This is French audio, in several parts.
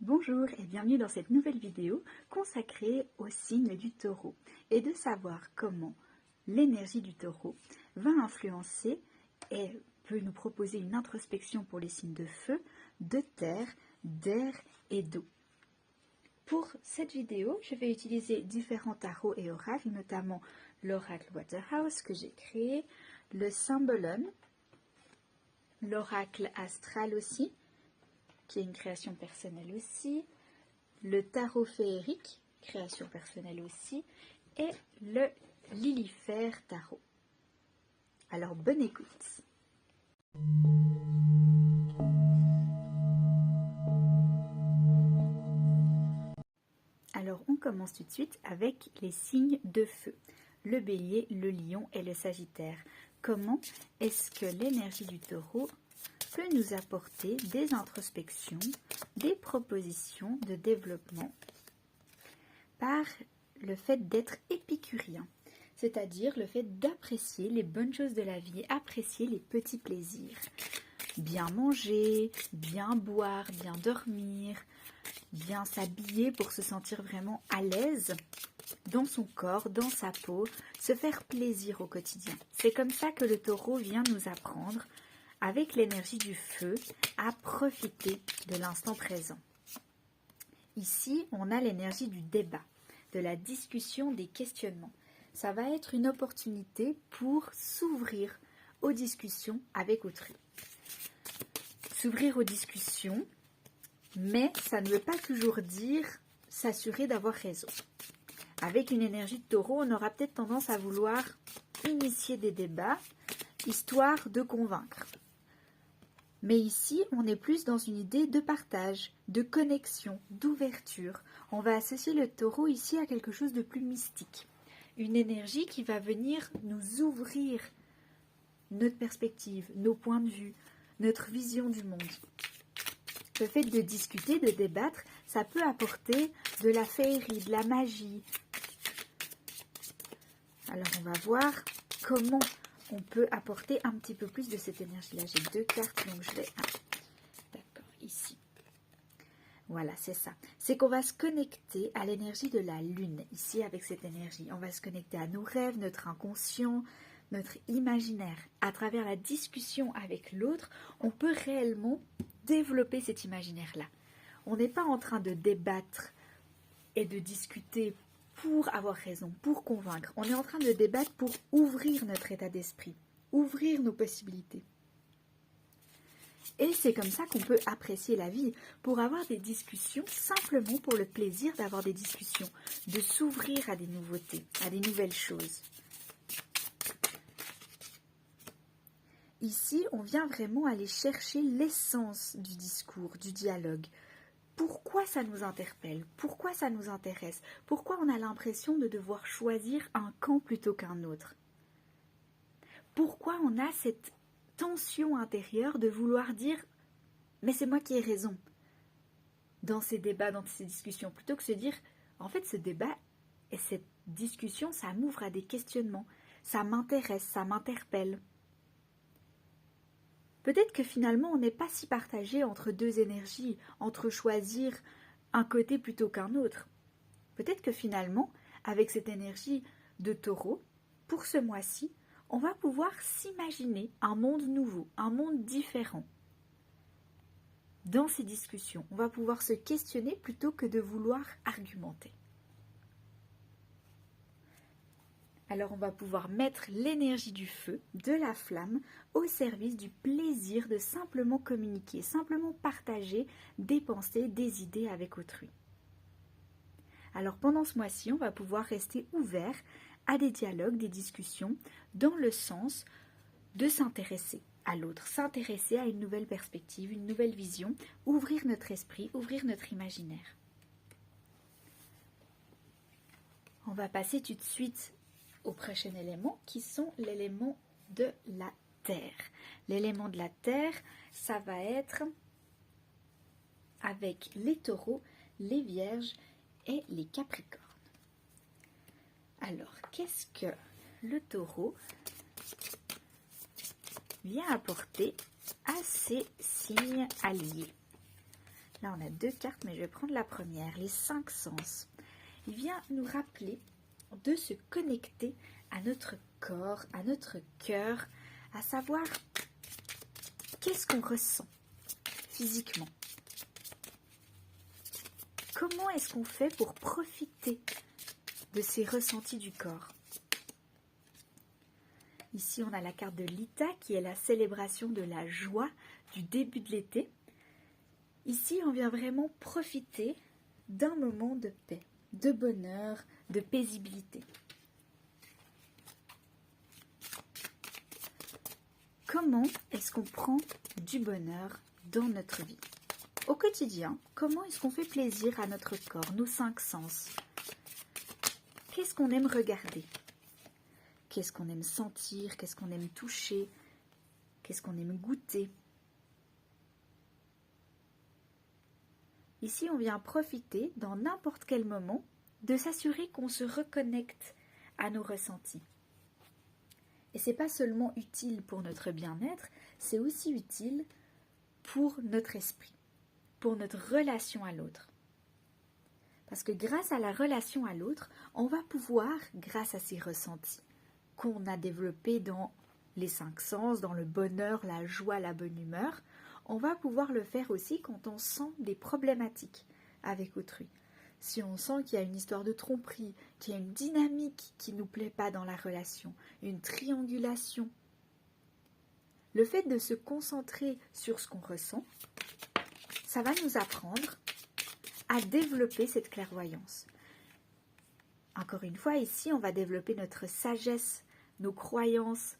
Bonjour et bienvenue dans cette nouvelle vidéo consacrée au signe du taureau et de savoir comment l'énergie du taureau va influencer et peut nous proposer une introspection pour les signes de feu, de terre, d'air et d'eau. Pour cette vidéo, je vais utiliser différents tarots et oracles, notamment l'oracle Waterhouse que j'ai créé, le Symbolon, l'oracle astral aussi, qui est une création personnelle aussi, le tarot féerique, création personnelle aussi, et le Lilifère tarot. Alors, bonne écoute. Alors, on commence tout de suite avec les signes de feu, le bélier, le lion et le sagittaire. Comment est-ce que l'énergie du taureau peut nous apporter des introspections, des propositions de développement par le fait d'être épicurien, c'est-à-dire le fait d'apprécier les bonnes choses de la vie, apprécier les petits plaisirs. Bien manger, bien boire, bien dormir, bien s'habiller pour se sentir vraiment à l'aise dans son corps, dans sa peau, se faire plaisir au quotidien. C'est comme ça que le taureau vient nous apprendre avec l'énergie du feu, à profiter de l'instant présent. Ici, on a l'énergie du débat, de la discussion, des questionnements. Ça va être une opportunité pour s'ouvrir aux discussions avec autrui. S'ouvrir aux discussions, mais ça ne veut pas toujours dire s'assurer d'avoir raison. Avec une énergie de taureau, on aura peut-être tendance à vouloir initier des débats, histoire de convaincre. Mais ici, on est plus dans une idée de partage, de connexion, d'ouverture. On va associer le taureau ici à quelque chose de plus mystique. Une énergie qui va venir nous ouvrir notre perspective, nos points de vue, notre vision du monde. Le fait de discuter, de débattre, ça peut apporter de la féerie, de la magie. Alors on va voir comment on peut apporter un petit peu plus de cette énergie-là. J'ai deux cartes, donc je vais... d'accord, ici. Voilà, c'est ça. C'est qu'on va se connecter à l'énergie de la lune, ici, avec cette énergie. On va se connecter à nos rêves, notre inconscient, notre imaginaire. À travers la discussion avec l'autre, on peut réellement développer cet imaginaire-là. On n'est pas en train de débattre et de discuter pour avoir raison, pour convaincre. On est en train de débattre pour ouvrir notre état d'esprit, ouvrir nos possibilités. Et c'est comme ça qu'on peut apprécier la vie, pour avoir des discussions, simplement pour le plaisir d'avoir des discussions, de s'ouvrir à des nouveautés, à des nouvelles choses. Ici, on vient vraiment aller chercher l'essence du discours, du dialogue. Pourquoi ça nous interpelle? Pourquoi ça nous intéresse? Pourquoi on a l'impression de devoir choisir un camp plutôt qu'un autre? Pourquoi on a cette tension intérieure de vouloir dire « mais c'est moi qui ai raison » dans ces débats, dans ces discussions, plutôt que se dire « en fait ce débat et cette discussion, ça m'ouvre à des questionnements, ça m'intéresse, ça m'interpelle ». Peut-être que finalement, on n'est pas si partagé entre deux énergies, entre choisir un côté plutôt qu'un autre. Peut-être que finalement, avec cette énergie de taureau, pour ce mois-ci, on va pouvoir s'imaginer un monde nouveau, un monde différent. Dans ces discussions, on va pouvoir se questionner plutôt que de vouloir argumenter. Alors on va pouvoir mettre l'énergie du feu, de la flamme, au service du plaisir de simplement communiquer, simplement partager des pensées, des idées avec autrui. Alors pendant ce mois-ci, on va pouvoir rester ouvert à des dialogues, des discussions, dans le sens de s'intéresser à l'autre, s'intéresser à une nouvelle perspective, une nouvelle vision, ouvrir notre esprit, ouvrir notre imaginaire. On va passer tout de suite au prochain élément qui sont l'élément de la terre. L'élément de la terre, ça va être avec les taureaux, les vierges et les capricornes. Alors, qu'est-ce que le taureau vient apporter à ces signes alliés? Là, on a 2 cartes, mais je vais prendre la première, les 5 sens. Il vient nous rappeler de se connecter à notre corps, à notre cœur, à savoir qu'est-ce qu'on ressent physiquement. Comment est-ce qu'on fait pour profiter de ces ressentis du corps? Ici, on a la carte de l'Ita qui est la célébration de la joie du début de l'été. Ici, on vient vraiment profiter d'un moment de paix, de bonheur, de paisibilité. Comment est-ce qu'on prend du bonheur dans notre vie? Au quotidien, comment est-ce qu'on fait plaisir à notre corps, nos 5 sens? Qu'est-ce qu'on aime regarder? Qu'est-ce qu'on aime sentir? Qu'est-ce qu'on aime toucher? Qu'est-ce qu'on aime goûter? Ici, on vient profiter, dans n'importe quel moment, de s'assurer qu'on se reconnecte à nos ressentis. Et ce n'est pas seulement utile pour notre bien-être, c'est aussi utile pour notre esprit, pour notre relation à l'autre. Parce que grâce à la relation à l'autre, on va pouvoir, grâce à ces ressentis qu'on a développés dans les 5 sens, dans le bonheur, la joie, la bonne humeur, on va pouvoir le faire aussi quand on sent des problématiques avec autrui. Si on sent qu'il y a une histoire de tromperie, qu'il y a une dynamique qui ne nous plaît pas dans la relation, une triangulation, le fait de se concentrer sur ce qu'on ressent, ça va nous apprendre à développer cette clairvoyance. Encore une fois, ici, on va développer notre sagesse, nos croyances,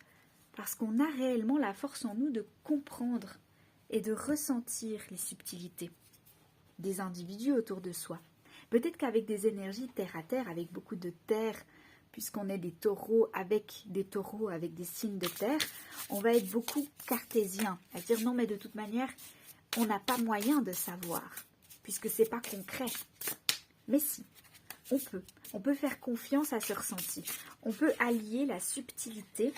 parce qu'on a réellement la force en nous de comprendre et de ressentir les subtilités des individus autour de soi. Peut-être qu'avec des énergies terre à terre, avec beaucoup de terre, puisqu'on est des taureaux avec des signes de terre, on va être beaucoup cartésien, à dire non mais de toute manière, on n'a pas moyen de savoir, puisque c'est pas concret. Mais si, on peut faire confiance à ce ressenti. On peut allier la subtilité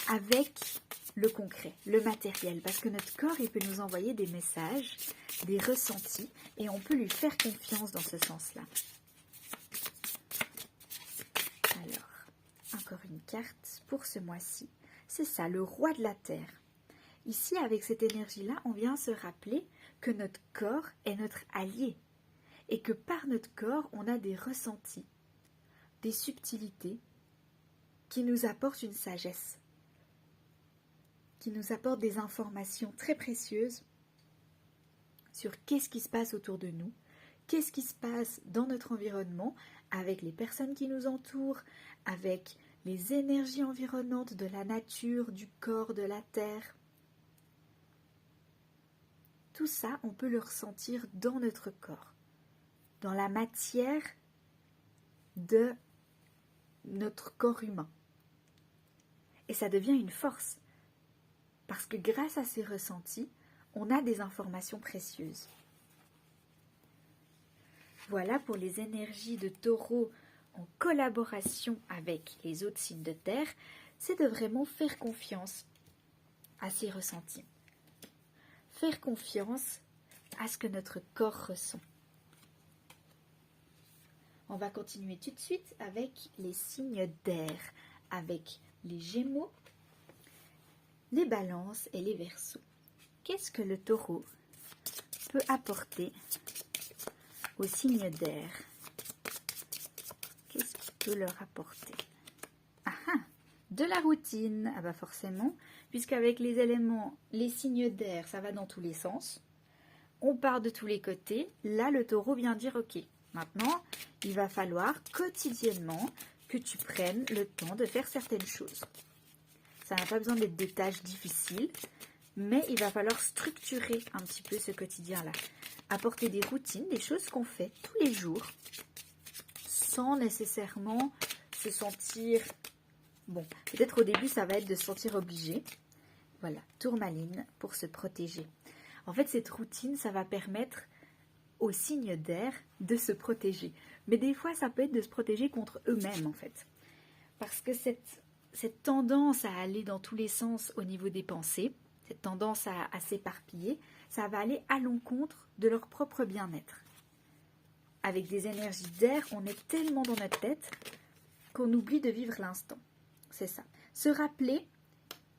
avec le concret, le matériel, parce que notre corps, il peut nous envoyer des messages, des ressentis, et on peut lui faire confiance dans ce sens-là. Alors, encore une carte pour ce mois-ci. C'est ça, le roi de la terre. Ici, avec cette énergie-là, on vient se rappeler que notre corps est notre allié, et que par notre corps, on a des ressentis, des subtilités, qui nous apportent une sagesse, qui nous apportent des informations très précieuses sur qu'est-ce qui se passe autour de nous, qu'est-ce qui se passe dans notre environnement, avec les personnes qui nous entourent, avec les énergies environnantes de la nature, du corps, de la terre. Tout ça, on peut le ressentir dans notre corps, dans la matière de notre corps humain. Et ça devient une force, parce que grâce à ces ressentis, on a des informations précieuses. Voilà pour les énergies de Taureau en collaboration avec les autres signes de terre, c'est de vraiment faire confiance à ces ressentis. Faire confiance à ce que notre corps ressent. On va continuer tout de suite avec les signes d'air, avec les Gémeaux, les Balances et les Verseaux. Qu'est-ce que le Taureau peut apporter aux signes d'air? Qu'est-ce qu'il peut leur apporter? De la routine. Ah bah forcément, puisqu'avec les éléments, les signes d'air, ça va dans tous les sens. On part de tous les côtés. Là, le Taureau vient dire, ok, maintenant, il va falloir quotidiennement que tu prennes le temps de faire certaines choses. Ça n'a pas besoin d'être des tâches difficiles, mais il va falloir structurer un petit peu ce quotidien-là. Apporter des routines, des choses qu'on fait tous les jours, sans nécessairement se sentir... Bon, peut-être au début, ça va être de se sentir obligé. Voilà, tourmaline pour se protéger. En fait, cette routine, ça va permettre aux signes d'air de se protéger. Mais des fois, ça peut être de se protéger contre eux-mêmes, en fait. Parce que cette tendance à aller dans tous les sens au niveau des pensées, cette tendance à s'éparpiller, ça va aller à l'encontre de leur propre bien-être. Avec des énergies d'air, on est tellement dans notre tête qu'on oublie de vivre l'instant. C'est ça. Se rappeler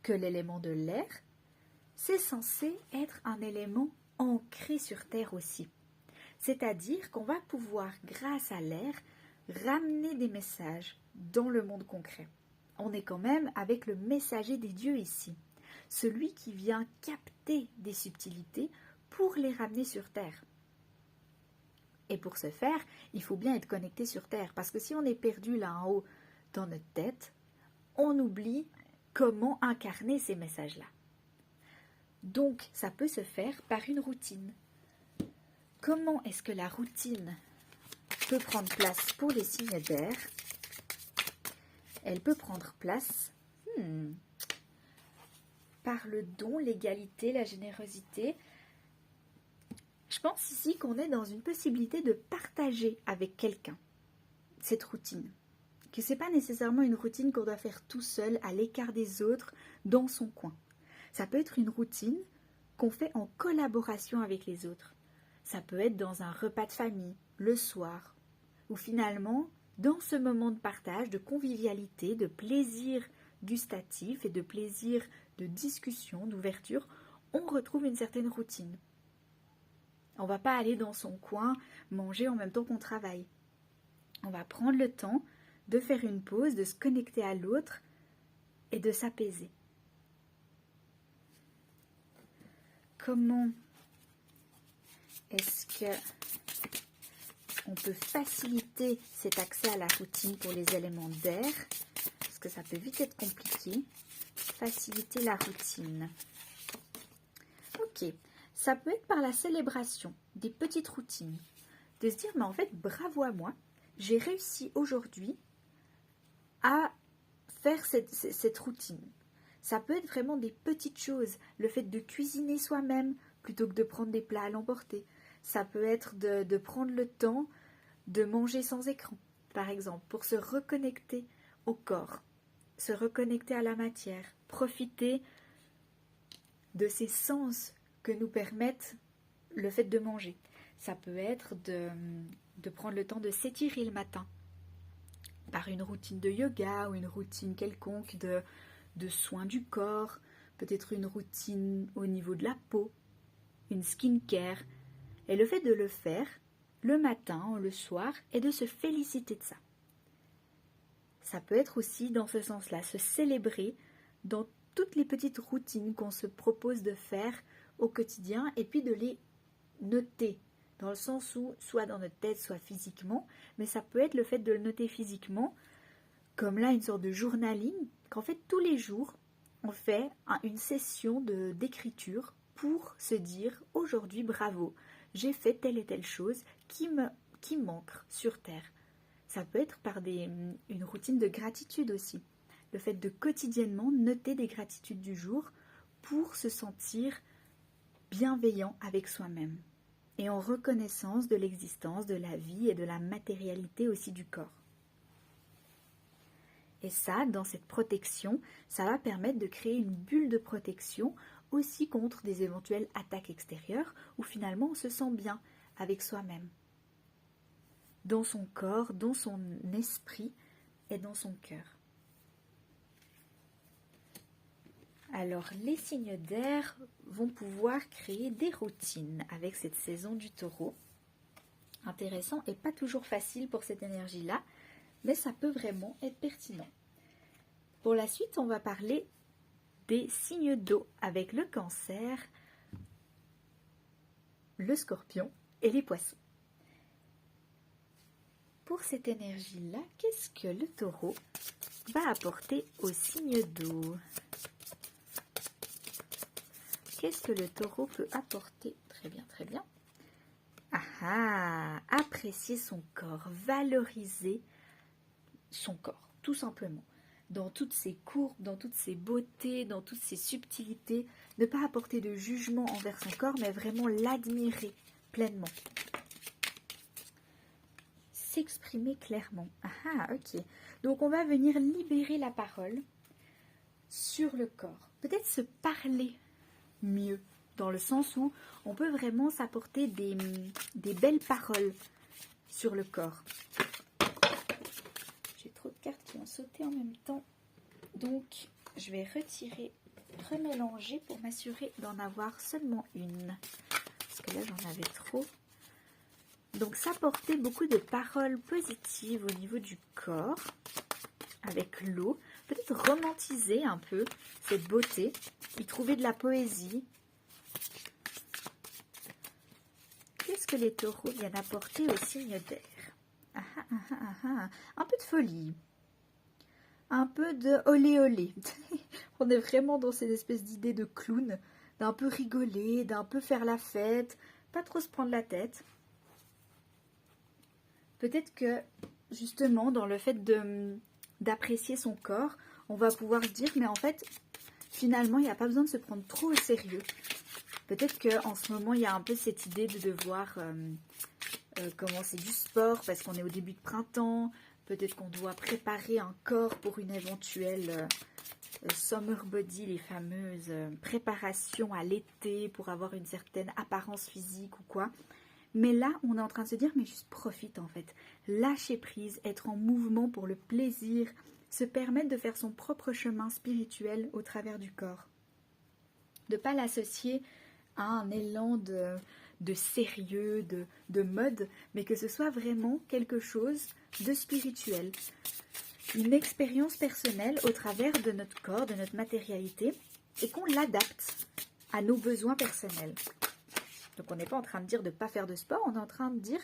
que l'élément de l'air, c'est censé être un élément ancré sur Terre aussi. C'est-à-dire qu'on va pouvoir, grâce à l'air, ramener des messages dans le monde concret. On est quand même avec le messager des dieux ici, celui qui vient capter des subtilités pour les ramener sur Terre. Et pour ce faire, il faut bien être connecté sur Terre, parce que si on est perdu là en haut dans notre tête, on oublie comment incarner ces messages-là. Donc, ça peut se faire par une routine. Comment est-ce que la routine peut prendre place pour les signes d'air? Elle peut prendre place par le don, l'égalité, la générosité. Je pense ici qu'on est dans une possibilité de partager avec quelqu'un cette routine. Que ce n'est pas nécessairement une routine qu'on doit faire tout seul, à l'écart des autres, dans son coin. Ça peut être une routine qu'on fait en collaboration avec les autres. Ça peut être dans un repas de famille, le soir, ou finalement, dans ce moment de partage, de convivialité, de plaisir gustatif et de plaisir de discussion, d'ouverture, on retrouve une certaine routine. On ne va pas aller dans son coin manger en même temps qu'on travaille. On va prendre le temps de faire une pause, de se connecter à l'autre et de s'apaiser. Comment est-ce que on peut faciliter cet accès à la routine pour les éléments d'air? Parce que ça peut vite être compliqué. Faciliter la routine. Ok, ça peut être par la célébration des petites routines. De se dire, mais en fait, bravo à moi, j'ai réussi aujourd'hui à faire cette routine. Ça peut être vraiment des petites choses. Le fait de cuisiner soi-même plutôt que de prendre des plats à l'emporter. Ça peut être de prendre le temps de manger sans écran, par exemple, pour se reconnecter au corps, se reconnecter à la matière, profiter de ces sens que nous permettent le fait de manger. Ça peut être de prendre le temps de s'étirer le matin par une routine de yoga ou une routine quelconque de soins du corps, peut-être une routine au niveau de la peau, une skincare. Et le fait de le faire le matin ou le soir et de se féliciter de ça. Ça peut être aussi dans ce sens-là, se célébrer dans toutes les petites routines qu'on se propose de faire au quotidien et puis de les noter, dans le sens où soit dans notre tête, soit physiquement, mais ça peut être le fait de le noter physiquement, comme là une sorte de journaling, qu'en fait tous les jours on fait une session d'écriture pour se dire aujourd'hui bravo, j'ai fait telle et telle chose qui manque sur Terre. Ça peut être par une routine de gratitude aussi. Le fait de quotidiennement noter des gratitudes du jour pour se sentir bienveillant avec soi-même et en reconnaissance de l'existence, de la vie et de la matérialité aussi du corps. Et ça, dans cette protection, ça va permettre de créer une bulle de protection aussi contre des éventuelles attaques extérieures où finalement on se sent bien avec soi-même, dans son corps, dans son esprit et dans son cœur. Alors les signes d'air vont pouvoir créer des routines avec cette saison du Taureau. Intéressant et pas toujours facile pour cette énergie-là, mais ça peut vraiment être pertinent. Pour la suite, on va parler des signes d'eau avec le Cancer, le Scorpion et les Poissons. Pour cette énergie-là, qu'est-ce que le Taureau va apporter aux signes d'eau? Qu'est-ce que le Taureau peut apporter? Très bien, très bien. Apprécier son corps, valoriser son corps, tout simplement. Dans toutes ses courbes, dans toutes ses beautés, dans toutes ses subtilités, ne pas apporter de jugement envers son corps, mais vraiment l'admirer pleinement. S'exprimer clairement. Ok. Donc on va venir libérer la parole sur le corps. Peut-être se parler mieux dans le sens où on peut vraiment s'apporter des belles paroles sur le corps. J'ai trop de cartes qui ont sauté en même temps, donc je vais retirer, remélanger pour m'assurer d'en avoir seulement une, parce que là j'en avais trop. Donc s'apporter beaucoup de paroles positives au niveau du corps, avec l'eau, peut-être romantiser un peu cette beauté, y trouver de la poésie. Qu'est-ce que les taureaux viennent apporter au signe d'air? Un peu de folie, un peu de olé olé. On est vraiment dans cette espèce d'idée de clown, d'un peu rigoler, d'un peu faire la fête, pas trop se prendre la tête. Peut-être que justement dans le fait d'apprécier son corps, on va pouvoir se dire mais en fait finalement il n'y a pas besoin de se prendre trop au sérieux. Peut-être qu'en ce moment il y a un peu cette idée de devoir commencer du sport parce qu'on est au début de printemps, peut-être qu'on doit préparer un corps pour une éventuelle summer body, les fameuses préparations à l'été pour avoir une certaine apparence physique ou quoi. Mais là, on est en train de se dire, mais juste profite en fait. Lâcher prise, être en mouvement pour le plaisir, se permettre de faire son propre chemin spirituel au travers du corps. De ne pas l'associer à un élan de sérieux, de mode, mais que ce soit vraiment quelque chose de spirituel. Une expérience personnelle au travers de notre corps, de notre matérialité, et qu'on l'adapte à nos besoins personnels. Donc on n'est pas en train de dire de ne pas faire de sport, on est en train de dire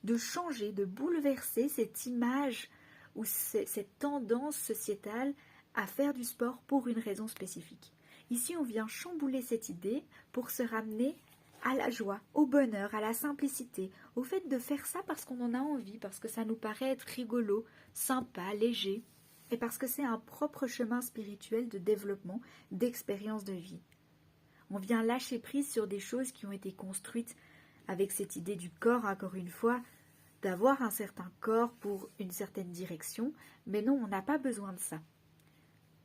de changer, de bouleverser cette image ou cette tendance sociétale à faire du sport pour une raison spécifique. Ici, on vient chambouler cette idée pour se ramener à la joie, au bonheur, à la simplicité, au fait de faire ça parce qu'on en a envie, parce que ça nous paraît être rigolo, sympa, léger, et parce que c'est un propre chemin spirituel de développement, d'expérience de vie. On vient lâcher prise sur des choses qui ont été construites avec cette idée du corps, encore une fois, d'avoir un certain corps pour une certaine direction. Mais non, on n'a pas besoin de ça.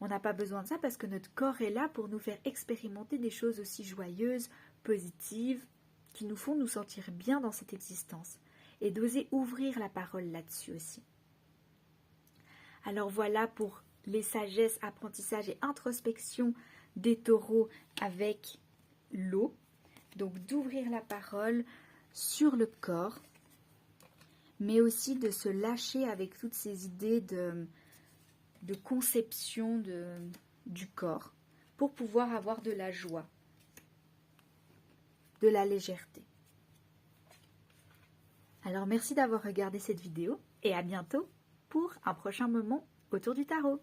On n'a pas besoin de ça parce que notre corps est là pour nous faire expérimenter des choses aussi joyeuses, positives, qui nous font nous sentir bien dans cette existence. Et d'oser ouvrir la parole là-dessus aussi. Alors voilà pour les sagesses, apprentissages et introspection des taureaux avec l'eau. Donc d'ouvrir la parole sur le corps, mais aussi de se lâcher avec toutes ces idées de conception du corps pour pouvoir avoir de la joie, de la légèreté. Alors merci d'avoir regardé cette vidéo et à bientôt pour un prochain moment autour du tarot.